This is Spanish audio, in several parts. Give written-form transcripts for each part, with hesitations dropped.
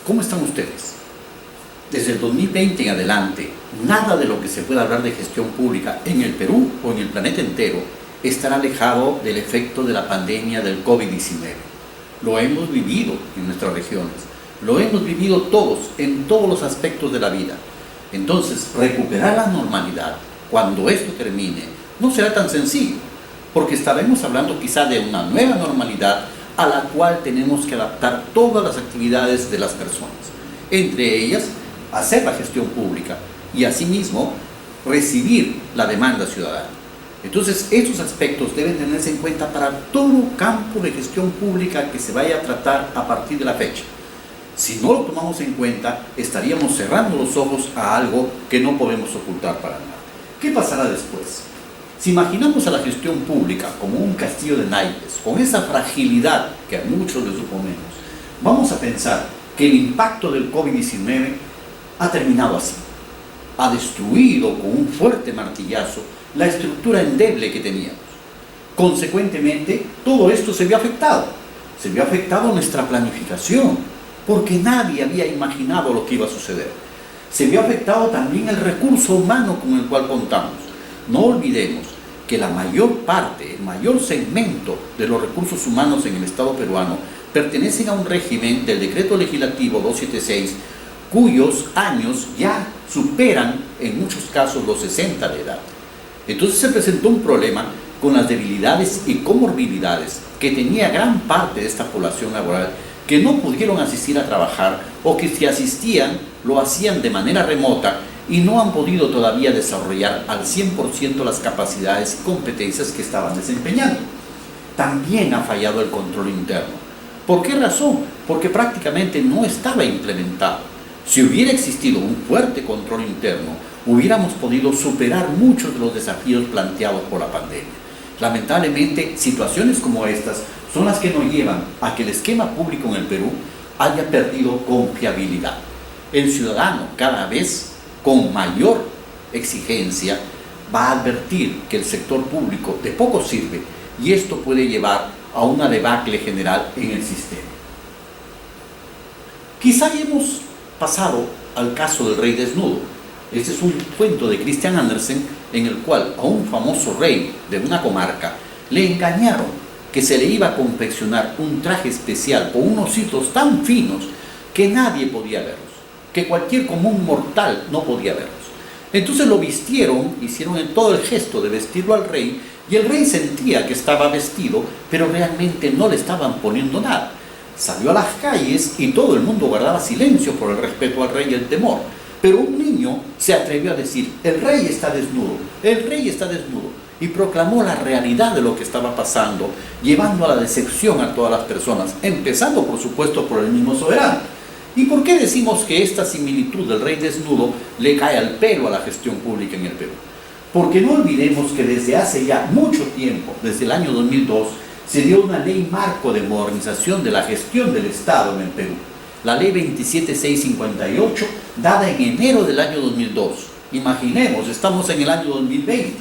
¿Cómo están ustedes? Desde el 2020 en adelante, nada de lo que se pueda hablar de gestión pública en el Perú o en el planeta entero estará alejado del efecto de la pandemia del COVID-19. Lo hemos vivido en nuestras regiones, lo hemos vivido todos, en todos los aspectos de la vida. Entonces, recuperar la normalidad, cuando esto termine, no será tan sencillo, porque estaremos hablando quizá de una nueva normalidad a la cual tenemos que adaptar todas las actividades de las personas, entre ellas hacer la gestión pública y asimismo recibir la demanda ciudadana. Entonces estos aspectos deben tenerse en cuenta para todo campo de gestión pública que se vaya a tratar a partir de la fecha. Si no lo tomamos en cuenta, estaríamos cerrando los ojos a algo que no podemos ocultar para nada. ¿Qué pasará después? Si imaginamos a la gestión pública como un castillo de naipes, con esa fragilidad que a muchos les suponemos, vamos a pensar que el impacto del COVID-19 ha terminado así. Ha destruido con un fuerte martillazo la estructura endeble que teníamos. Consecuentemente, todo esto se vio afectado. Se vio afectado nuestra planificación, porque nadie había imaginado lo que iba a suceder. Se vio afectado también el recurso humano con el cual contamos. No olvidemos que la mayor parte, el mayor segmento de los recursos humanos en el Estado peruano pertenecen a un régimen del Decreto Legislativo 276, cuyos años ya superan en muchos casos los 60 de edad. Entonces se presentó un problema con las debilidades y comorbilidades que tenía gran parte de esta población laboral que no pudieron asistir a trabajar o que si asistían lo hacían de manera remota y no han podido todavía desarrollar al 100% las capacidades y competencias que estaban desempeñando. También ha fallado el control interno. ¿Por qué razón? Porque prácticamente no estaba implementado. Si hubiera existido un fuerte control interno, hubiéramos podido superar muchos de los desafíos planteados por la pandemia. Lamentablemente, situaciones como estas son las que nos llevan a que el esquema público en el Perú haya perdido confiabilidad. El ciudadano cada vez con mayor exigencia va a advertir que el sector público de poco sirve y esto puede llevar a una debacle general en el sistema. Quizá hemos pasado al caso del rey desnudo. Este es un cuento de Christian Andersen en el cual a un famoso rey de una comarca le engañaron que se le iba a confeccionar un traje especial con unos hilos tan finos que nadie podía verlos, que cualquier común mortal no podía verlos. Entonces lo vistieron, hicieron todo el gesto de vestirlo al rey y el rey sentía que estaba vestido, pero realmente no le estaban poniendo nada. Salió a las calles y todo el mundo guardaba silencio por el respeto al rey y el temor. Pero un niño se atrevió a decir: el rey está desnudo, el rey está desnudo, y proclamó la realidad de lo que estaba pasando, llevando a la decepción a todas las personas, empezando por supuesto por el mismo soberano. ¿Y por qué decimos que esta similitud del rey desnudo le cae al pelo a la gestión pública en el Perú? Porque no olvidemos que desde hace ya mucho tiempo, desde el año 2002, se dio una ley marco de modernización de la gestión del Estado en el Perú. La ley 27658, dada en enero del año 2002. Imaginemos, estamos en el año 2020.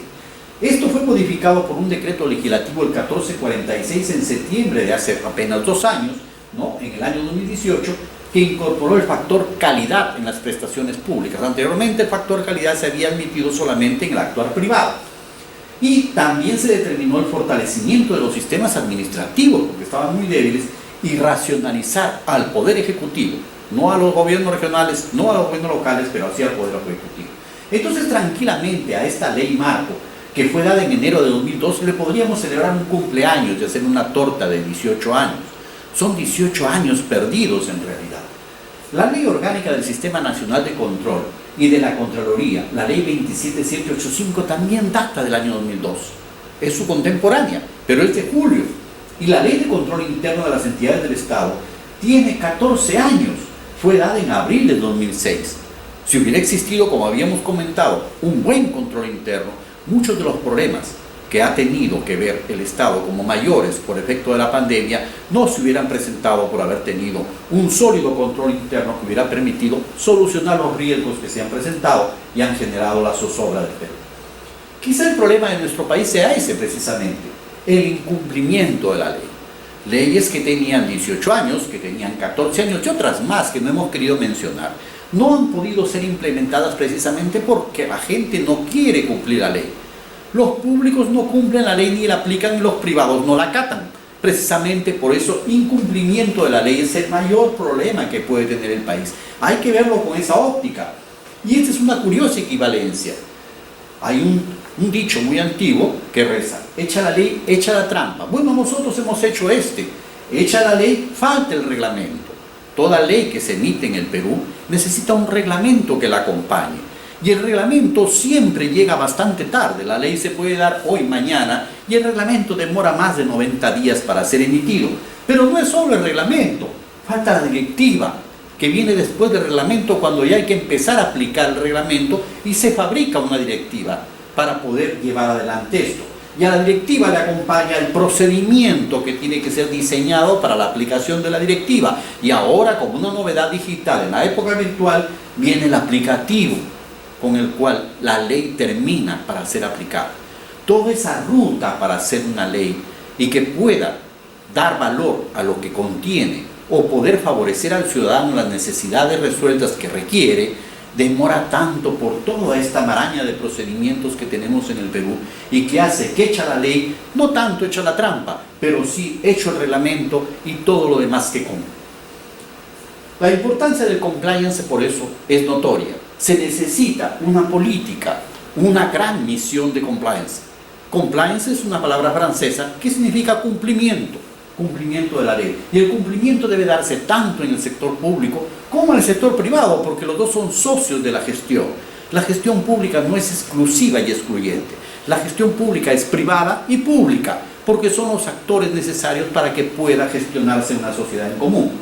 Esto fue modificado por un decreto legislativo, el 1446, en septiembre de hace apenas 2 años, ¿no? En el año 2018, que incorporó el factor calidad en las prestaciones públicas. Anteriormente el factor calidad se había admitido solamente en el actuar privado. Y también se determinó el fortalecimiento de los sistemas administrativos, porque estaban muy débiles, y racionalizar al Poder Ejecutivo, no a los gobiernos regionales, no a los gobiernos locales, pero así al Poder Ejecutivo. Entonces, tranquilamente a esta ley marco, que fue dada en enero de 2012, le podríamos celebrar un cumpleaños y hacer una torta de 18 años. Son 18 años perdidos en realidad. La Ley Orgánica del Sistema Nacional de Control y de la Contraloría, la Ley 27785, también data del año 2002. Es su contemporánea, pero es de julio. Y la Ley de Control Interno de las Entidades del Estado tiene 14 años. Fue dada en abril de 2006. Si hubiera existido, como habíamos comentado, un buen control interno, muchos de los problemas que ha tenido que ver el Estado como mayores por efecto de la pandemia no se hubieran presentado por haber tenido un sólido control interno que hubiera permitido solucionar los riesgos que se han presentado y han generado la zozobra del Perú. Quizá el problema de nuestro país sea ese precisamente, el incumplimiento de la ley. leyes que tenían 18 años, que tenían 14 años y otras más que no hemos querido mencionar, no han podido ser implementadas precisamente porque la gente no quiere cumplir la ley. Los públicos no cumplen la ley ni la aplican y los privados no la acatan. Precisamente por eso, incumplimiento de la ley es el mayor problema que puede tener el país. Hay que verlo con esa óptica. Y esta es una curiosa equivalencia. Hay un dicho muy antiguo que reza: echa la ley, echa la trampa. Bueno, nosotros hemos hecho echa la ley, falta el reglamento. Toda ley que se emite en el Perú necesita un reglamento que la acompañe. Y el reglamento siempre llega bastante tarde. La ley se puede dar hoy, mañana, y el reglamento demora más de 90 días para ser emitido. Pero no es solo el reglamento, falta la directiva, que viene después del reglamento, cuando ya hay que empezar a aplicar el reglamento y se fabrica una directiva para poder llevar adelante esto. Y a la directiva le acompaña el procedimiento que tiene que ser diseñado para la aplicación de la directiva. Y ahora, como una novedad digital en la época virtual, viene el aplicativo con el cual la ley termina para ser aplicada. Toda esa ruta para hacer una ley y que pueda dar valor a lo que contiene o poder favorecer al ciudadano las necesidades resueltas que requiere, demora tanto por toda esta maraña de procedimientos que tenemos en el Perú y que hace que echa la ley, no tanto echa la trampa, pero sí hecho el reglamento y todo lo demás que cumple. La importancia del compliance por eso es notoria. Se necesita una política, una gran misión de compliance. Compliance es una palabra francesa que significa cumplimiento de la ley. Y el cumplimiento debe darse tanto en el sector público como en el sector privado, porque los dos son socios de la gestión. La gestión pública no es exclusiva y excluyente. La gestión pública es privada y pública, porque son los actores necesarios para que pueda gestionarse una sociedad en común.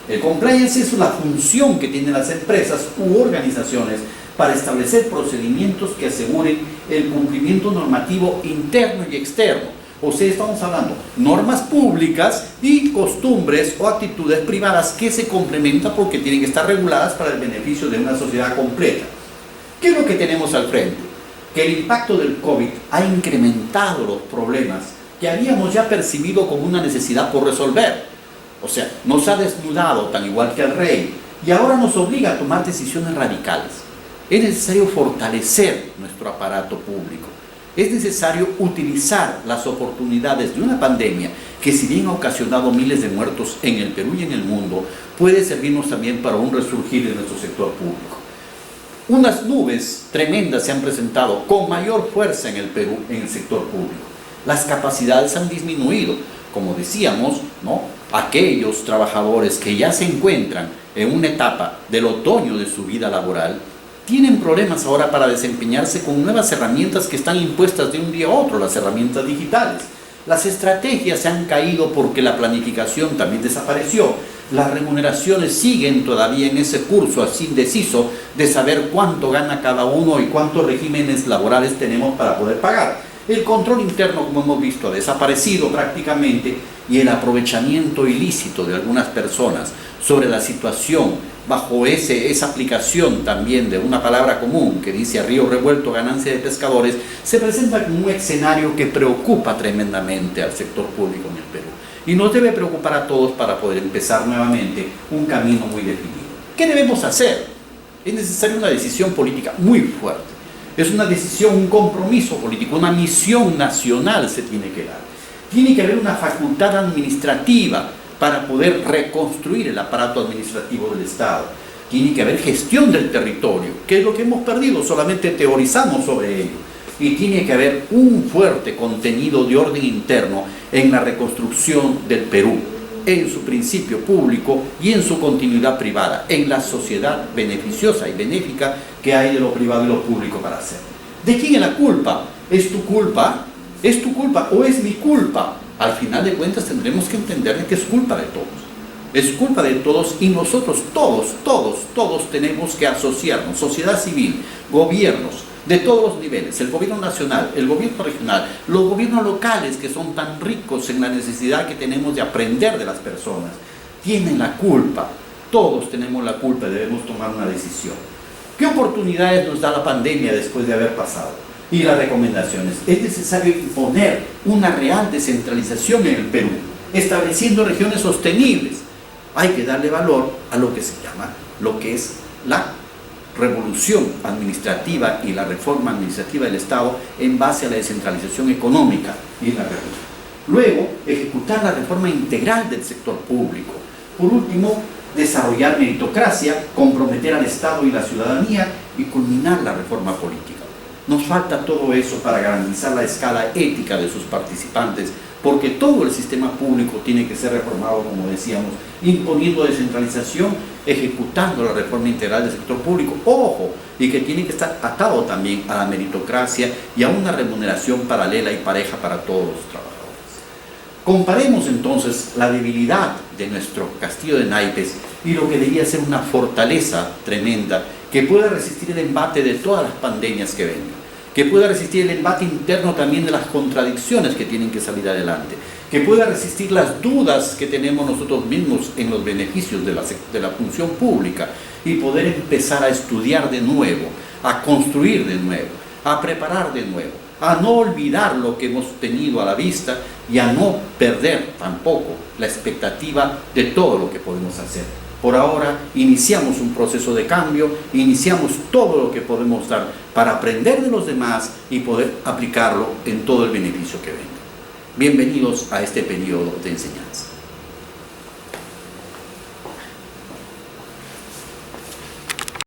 El compliance es la función que tienen las empresas u organizaciones para establecer procedimientos que aseguren el cumplimiento normativo interno y externo. O sea, estamos hablando de normas públicas y costumbres o actitudes privadas que se complementan porque tienen que estar reguladas para el beneficio de una sociedad completa. ¿Qué es lo que tenemos al frente? Que el impacto del COVID ha incrementado los problemas que habíamos ya percibido como una necesidad por resolver. O sea, nos ha desnudado tan igual que al rey y ahora nos obliga a tomar decisiones radicales. Es necesario fortalecer nuestro aparato público. Es necesario utilizar las oportunidades de una pandemia que, si bien ha ocasionado miles de muertos en el Perú y en el mundo, puede servirnos también para un resurgir de nuestro sector público. Unas nubes tremendas se han presentado con mayor fuerza en el Perú, en el sector público. Las capacidades han disminuido. Como decíamos, ¿no? Aquellos trabajadores que ya se encuentran en una etapa del otoño de su vida laboral tienen problemas ahora para desempeñarse con nuevas herramientas que están impuestas de un día a otro, las herramientas digitales. Las estrategias se han caído porque la planificación también desapareció. Las remuneraciones siguen todavía en ese curso así indeciso de saber cuánto gana cada uno y cuántos regímenes laborales tenemos para poder pagar. El control interno, como hemos visto, ha desaparecido prácticamente y el aprovechamiento ilícito de algunas personas sobre la situación bajo esa aplicación también de una palabra común que dice: a río revuelto, ganancia de pescadores, se presenta como un escenario que preocupa tremendamente al sector público en el Perú y nos debe preocupar a todos para poder empezar nuevamente un camino muy definido. ¿Qué debemos hacer? Es necesaria una decisión política muy fuerte. Es una decisión, un compromiso político, una misión nacional se tiene que dar. Tiene que haber una facultad administrativa para poder reconstruir el aparato administrativo del Estado. Tiene que haber gestión del territorio, que es lo que hemos perdido, solamente teorizamos sobre ello. Y tiene que haber un fuerte contenido de orden interno en la reconstrucción del Perú, en su principio público y en su continuidad privada, en la sociedad beneficiosa y benéfica que hay de lo privado y lo público para hacer. ¿De quién es la culpa? ¿Es tu culpa? ¿Es tu culpa o es mi culpa? Al final de cuentas tendremos que entender que es culpa de todos. Es culpa de todos y nosotros todos tenemos que asociarnos, sociedad civil, gobiernos, de todos los niveles, el gobierno nacional, el gobierno regional, los gobiernos locales que son tan ricos en la necesidad que tenemos de aprender de las personas, tienen la culpa, todos tenemos la culpa y debemos tomar una decisión. ¿Qué oportunidades nos da la pandemia después de haber pasado? Y las recomendaciones. Es necesario imponer una real descentralización en el Perú. estableciendo regiones sostenibles. Hay que darle valor a lo que se llama, lo que es la revolución administrativa y la reforma administrativa del Estado en base a la descentralización económica y la revolución. Luego, ejecutar la reforma integral del sector público. Por último, desarrollar meritocracia, comprometer al Estado y la ciudadanía y culminar la reforma política. Nos falta todo eso para garantizar la escala ética de sus participantes, porque todo el sistema público tiene que ser reformado, como decíamos, imponiendo descentralización, ejecutando la reforma integral del sector público, ojo, y que tiene que estar atado también a la meritocracia y a una remuneración paralela y pareja para todos los trabajadores. Comparemos entonces la debilidad de nuestro castillo de naipes y lo que debía ser una fortaleza tremenda que pueda resistir el embate de todas las pandemias que vengan, que pueda resistir el embate interno también de las contradicciones que tienen que salir adelante, que pueda resistir las dudas que tenemos nosotros mismos en los beneficios de la función pública y poder empezar a estudiar de nuevo, a construir de nuevo, a preparar de nuevo, a no olvidar lo que hemos tenido a la vista y a no perder tampoco la expectativa de todo lo que podemos hacer. Por ahora iniciamos un proceso de cambio, iniciamos todo lo que podemos dar para aprender de los demás y poder aplicarlo en todo el beneficio que venga. Bienvenidos a este periodo de enseñanza.